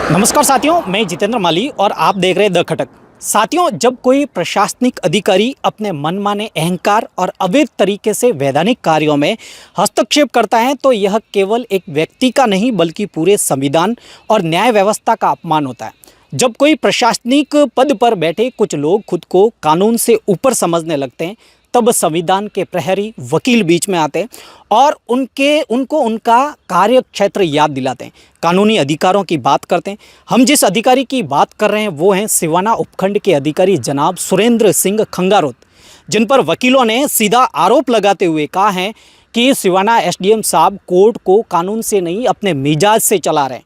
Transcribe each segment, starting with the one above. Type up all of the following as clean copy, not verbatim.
नमस्कार साथियों, मैं जितेंद्र माली और आप देख रहे हैं द खटक। साथियों, जब कोई प्रशासनिक अधिकारी अपने मनमाने अहंकार और अवैध तरीके से वैधानिक कार्यों में हस्तक्षेप करता है तो यह केवल एक व्यक्ति का नहीं बल्कि पूरे संविधान और न्याय व्यवस्था का अपमान होता है। जब कोई प्रशासनिक पद पर बैठे कुछ लोग खुद को कानून से ऊपर समझने लगते हैं, तब संविधान के प्रहरी वकील बीच में आते हैं और उनको उनका कार्य क्षेत्र याद दिलाते हैं, कानूनी अधिकारों की बात करते हैं। हम जिस अधिकारी की बात कर रहे हैं वो हैं सिवाना उपखंड के अधिकारी जनाब सुरेंद्र सिंह खंगारोत, जिन पर वकीलों ने सीधा आरोप लगाते हुए कहा है कि सिवाना एसडीएम साहब कोर्ट को कानून से नहीं अपने मिजाज से चला रहे हैं,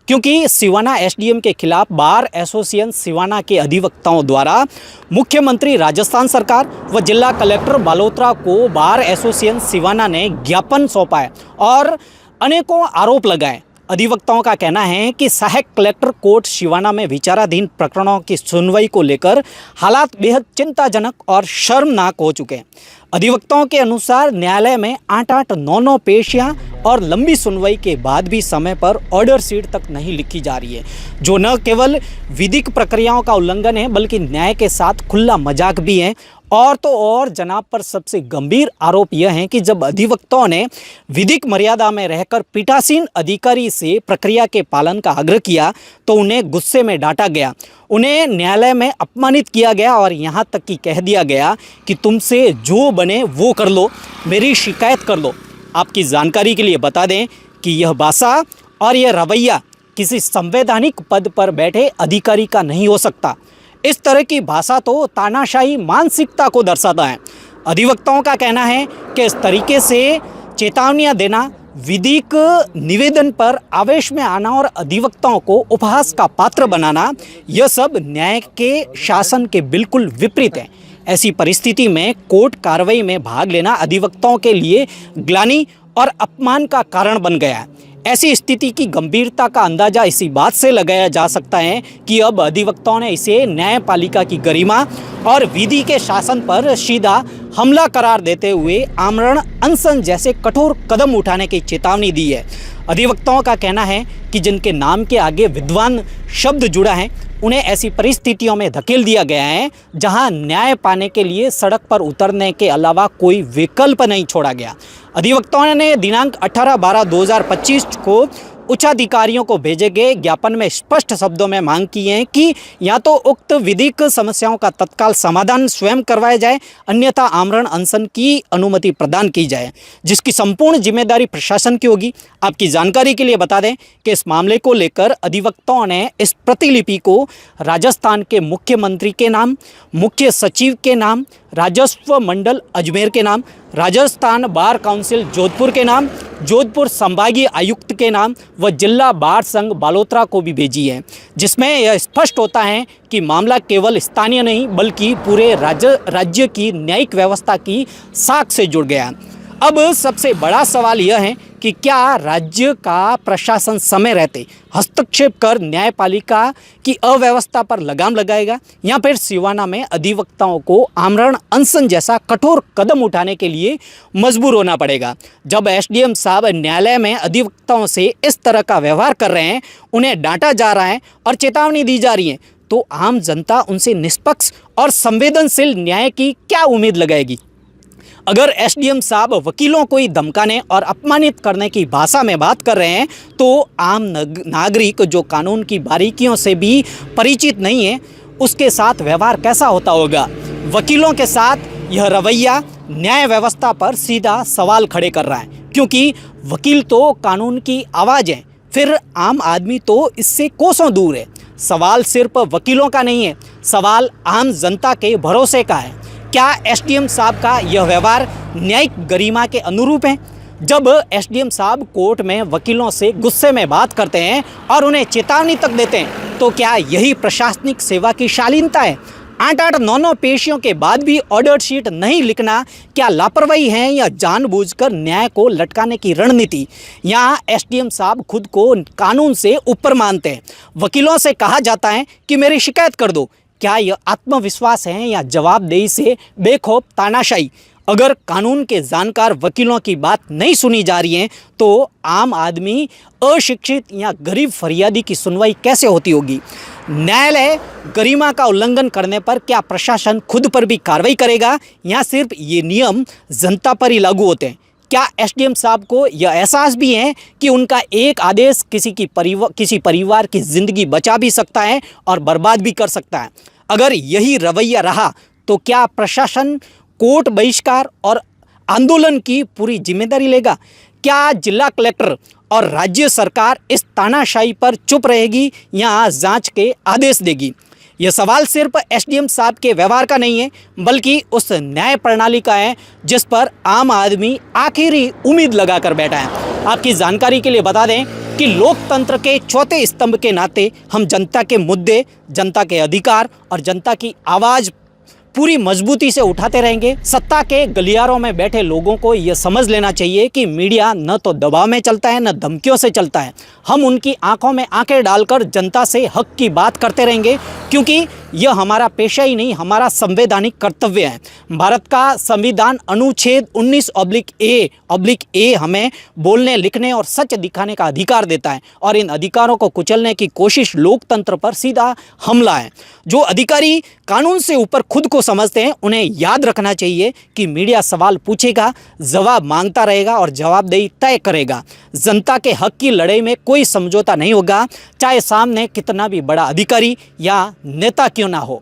क्योंकि सिवाना एसडीएम के खिलाफ बार एसोसिएशन सिवाना के अधिवक्ताओं द्वारा मुख्यमंत्री राजस्थान सरकार व जिला कलेक्टर बालोतरा को बार एसोसिएशन सिवाना ने ज्ञापन सौंपा है और अनेकों आरोप लगाए। अधिवक्ताओं का कहना है कि सहायक कलेक्टर कोर्ट सिवाना में विचाराधीन प्रकरणों की सुनवाई को लेकर हालात बेहद चिंताजनक और शर्मनाक हो चुके हैं। अधिवक्ताओं के अनुसार न्यायालय में 8-8, 9-9 पेशियां और लंबी सुनवाई के बाद भी समय पर ऑर्डर शीट तक नहीं लिखी जा रही है, जो न केवल विधिक प्रक्रियाओं का उल्लंघन है बल्कि न्याय के साथ खुला मजाक भी है। और तो और जनाब पर सबसे गंभीर आरोप यह है कि जब अधिवक्ताओं ने विधिक मर्यादा में रहकर पीठासीन अधिकारी से प्रक्रिया के पालन का आग्रह किया तो उन्हें गुस्से में डांटा गया, उन्हें न्यायालय में अपमानित किया गया और यहाँ तक कि कह दिया गया कि तुमसे जो बने वो कर लो, मेरी शिकायत कर लो। आपकी जानकारी के लिए बता दें कि यह भाषा और यह रवैया किसी संवैधानिक पद पर बैठे अधिकारी का नहीं हो सकता। इस तरह की भाषा तो तानाशाही मानसिकता को दर्शाता है। अधिवक्ताओं का कहना है कि इस तरीके से चेतावनियां देना, विधिक निवेदन पर आवेश में आना और अधिवक्ताओं को उपहास का पात्र बनाना, यह सब न्याय के शासन के बिल्कुल विपरीत है। ऐसी परिस्थिति में कोर्ट कार्रवाई में भाग लेना अधिवक्ताओं के लिए ग्लानि और अपमान का कारण बन गया है। ऐसी स्थिति की गंभीरता का अंदाजा इसी बात से लगाया जा सकता है कि अब अधिवक्ताओं ने इसे न्यायपालिका की गरिमा और विधि के शासन पर सीधा हमला करार देते हुए आमरण अनशन जैसे कठोर कदम उठाने की चेतावनी दी है। अधिवक्ताओं का कहना है कि जिनके नाम के आगे विद्वान शब्द जुड़ा है उन्हें ऐसी परिस्थितियों में धकेल दिया गया है जहां न्याय पाने के लिए सड़क पर उतरने के अलावा कोई विकल्प नहीं छोड़ा गया। अधिवक्ताओं ने दिनांक 18/12/2025 को उच्चाधिकारियों को भेजे गए ज्ञापन में स्पष्ट शब्दों में मांग की है कि या तो उक्त विधिक समस्याओं का तत्काल समाधान स्वयं करवाया जाए, अन्यथा आमरण अनशन की अनुमति प्रदान की जाए, जिसकी संपूर्ण जिम्मेदारी प्रशासन की होगी। आपकी जानकारी के लिए बता दें कि इस मामले को लेकर अधिवक्ताओं ने इस प्रतिलिपि को राजस्थान के मुख्यमंत्री के नाम, मुख्य सचिव के नाम, राजस्व मंडल अजमेर के नाम, राजस्थान बार काउंसिल जोधपुर के नाम, जोधपुर संभागीय आयुक्त के नाम व जिला बार संघ बालोतरा को भी भेजी है, जिसमें यह स्पष्ट होता है कि मामला केवल स्थानीय नहीं बल्कि पूरे राज्य की न्यायिक व्यवस्था की साख से जुड़ गया। अब सबसे बड़ा सवाल यह है कि क्या राज्य का प्रशासन समय रहते हस्तक्षेप कर न्यायपालिका की अव्यवस्था पर लगाम लगाएगा या फिर सिवाना में अधिवक्ताओं को आमरण अनशन जैसा कठोर कदम उठाने के लिए मजबूर होना पड़ेगा। जब एसडीएम साहब न्यायालय में अधिवक्ताओं से इस तरह का व्यवहार कर रहे हैं, उन्हें डांटा जा रहा है और चेतावनी दी जा रही है, तो आम जनता उनसे निष्पक्ष और संवेदनशील न्याय की क्या उम्मीद लगाएगी? अगर एसडीएम साहब वकीलों को ही धमकाने और अपमानित करने की भाषा में बात कर रहे हैं तो आम नागरिक जो कानून की बारीकियों से भी परिचित नहीं है उसके साथ व्यवहार कैसा होता होगा? वकीलों के साथ यह रवैया न्याय व्यवस्था पर सीधा सवाल खड़े कर रहा है, क्योंकि वकील तो कानून की आवाज़ है, फिर आम आदमी तो इससे कोसों दूर है। सवाल सिर्फ वकीलों का नहीं है, सवाल आम जनता के भरोसे का है। क्या एसडीएम साहब का यह व्यवहार न्यायिक गरिमा के अनुरूप है? जब एसडीएम साहब कोर्ट में वकीलों से गुस्से में बात करते हैं और उन्हें चेतावनी तक देते हैं, तो क्या यही प्रशासनिक सेवा की शालीनता है? 8-8, 9-9 पेशियों के बाद भी ऑर्डर शीट नहीं लिखना क्या लापरवाही है या जानबूझकर न्याय को लटकाने की रणनीति? यहाँ एसडीएम साहब खुद को कानून से ऊपर मानते हैं। वकीलों से कहा जाता है कि मेरी शिकायत कर दो। क्या यह आत्मविश्वास है या जवाबदेही से बेखौफ तानाशाही? अगर कानून के जानकार वकीलों की बात नहीं सुनी जा रही है तो आम आदमी, अशिक्षित या गरीब फरियादी की सुनवाई कैसे होती होगी? न्यायालय गरिमा का उल्लंघन करने पर क्या प्रशासन खुद पर भी कार्रवाई करेगा या सिर्फ ये नियम जनता पर ही लागू होते हैं? क्या एसडीएम साहब को यह एहसास भी है कि उनका एक आदेश किसी परिवार की ज़िंदगी बचा भी सकता है और बर्बाद भी कर सकता है? अगर यही रवैया रहा तो क्या प्रशासन कोर्ट बहिष्कार और आंदोलन की पूरी जिम्मेदारी लेगा? क्या जिला कलेक्टर और राज्य सरकार इस तानाशाही पर चुप रहेगी या जांच के आदेश देगी? यह सवाल सिर्फ एसडीएम साहब के व्यवहार का नहीं है, बल्कि उस न्याय प्रणाली का है जिस पर आम आदमी आखिरी उम्मीद लगाकर बैठा है। आपकी जानकारी के लिए बता दें कि लोकतंत्र के चौथे स्तंभ के नाते हम जनता के मुद्दे, जनता के अधिकार और जनता की आवाज़ पूरी मजबूती से उठाते रहेंगे। सत्ता के गलियारों में बैठे लोगों को यह समझ लेना चाहिए कि मीडिया न तो दबाव में चलता है न धमकियों से चलता है। हम उनकी आंखों में आंखें डालकर जनता से हक की बात करते रहेंगे, क्योंकि यह हमारा पेशा ही नहीं, हमारा संवैधानिक कर्तव्य है। भारत का संविधान अनुच्छेद 19/A हमें बोलने, लिखने और सच दिखाने का अधिकार देता है और इन अधिकारों को कुचलने की कोशिश लोकतंत्र पर सीधा हमला है। जो अधिकारी कानून से ऊपर खुद को समझते हैं उन्हें याद रखना चाहिए कि मीडिया सवाल पूछेगा, जवाब मांगता रहेगा और जवाबदेही तय करेगा। जनता के हक की लड़ाई में कोई समझौता नहीं होगा, चाहे सामने कितना भी बड़ा अधिकारी या नेता क्यों ना हो।